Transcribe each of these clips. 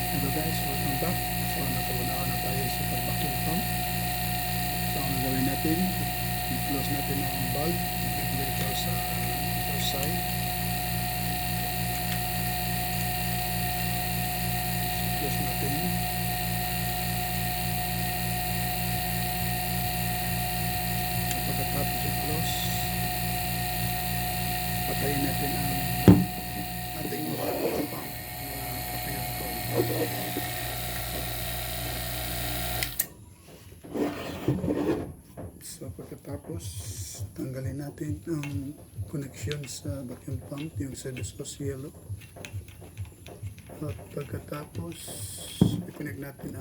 Hello guys, welcome back. So nakawala na tayo sa pag-vacuum pump. So ang gagawin natin, i-close natin ang bulb, regulator sa first side. Close natin. At pagkatapos i-close, patayin natin ang ating vacuum pump. So pagkatapos tanggalin natin ang connection sa vacuum pump, yung service hose yellow. At pagkatapos i-connect natin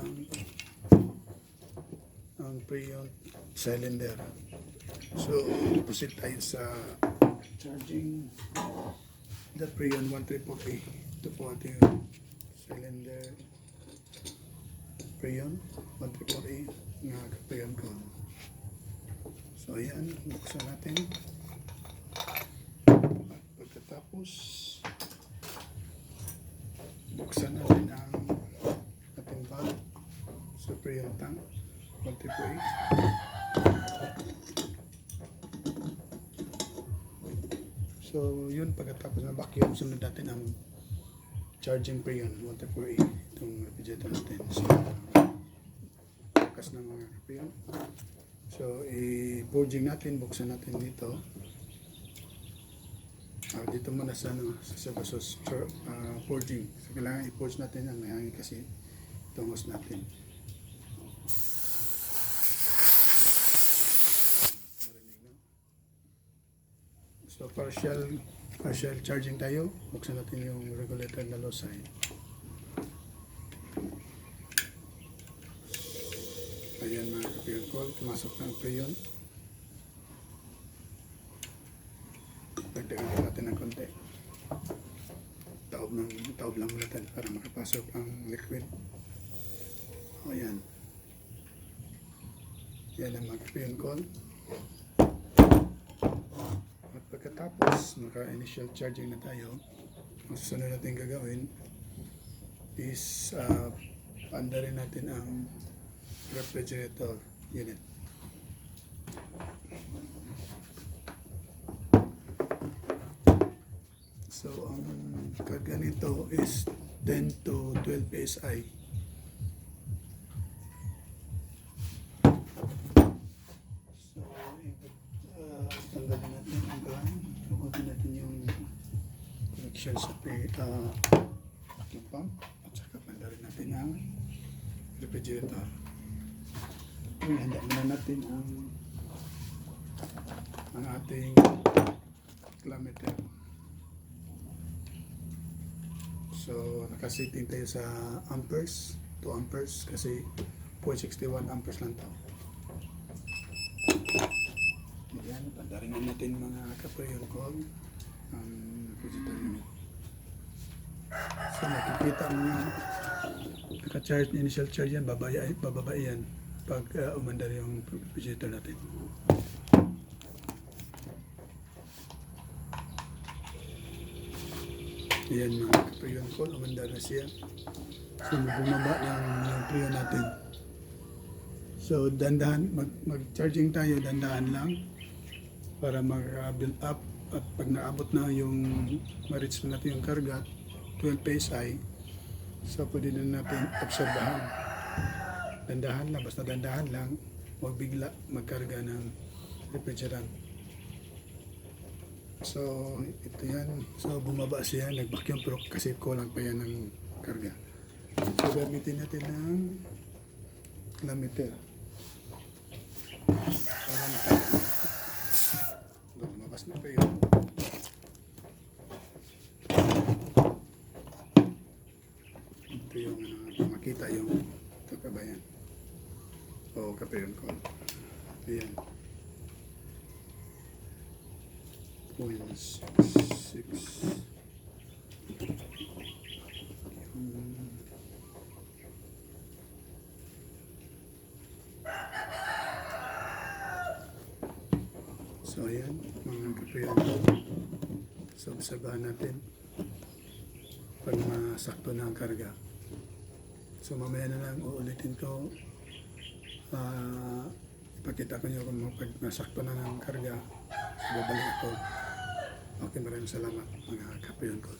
ang preon cylinder. So proceed tayo sa charging the preon 1340. Ito po ating cylinder preon 1340 nga preon ko. So ayan, buksan natin. At pagkatapos buksan natin ang ating valve sa preon tank 1340. So yun, pagkatapos na vacuum, sunod natin ang charging preon 1340, itong refrigerator natin. So bukas ng mga preon. So i-purging natin, buksan natin dito. Dito muna sa purging. So kailangan i-purge natin yan, may hangin kasi itong hose natin. So partial charging tayo. Buksan natin yung regulator na low side. Ayan mga ka-preon call, pumasok ng preon. Dagdagan natin ng konti. Taob lang natin para makapasok ang liquid. O yan. Yan ang mga ka-preon call. At pagkatapos naka-initial charging na tayo, ang susunod natin gagawin is andarin natin ang refrigerator unit. So ang karga nito is 10 to 12 PSI. So tanggalin natin ang gun, sukutin natin yung connection sa vacuum pump at saka pandarin natin ang refrigerator. Handa na natin ang ating kilometer. So nakasetting tayo sa amperes, 2 amperes kasi 0.61 amperes lang ito. Ayan, pandarin na natin mga ka-preon call ang refrigerator unit. So makikita mo nga naka-charge, initial charge yan, bababa yan pag umandar yung refrigerator natin. Ayan mga ka-preon call, umandar na siya. So bumaba yung preon natin. So dandahan, mag-charging tayo, dandahan lang para mag-build up. At pag naabot na yung ma-reach natin yung karga 12 PSI, so pwede na natin obserbahan. Dandahan lang, basta dandahan lang, huwag bigla magkarga ng refrigerant. So ito yan, so bumaba siya, nag-vacuum pero kasi kulang pa yan ng karga. So gamitin natin ng kilometer. Lumabas na pa yun. Ito yung makita yung kakabayan o ka-preon call. Ayan. 0.66. So ayan, mga ka-preon call. So obserbahan natin pag masakto na ang karga. So mamaya na lang uulitin ko. Ipakita ko niyo kung pag nasakto na ng karga, babalik ako. Okay, maraming salamat mga kapiyon ko.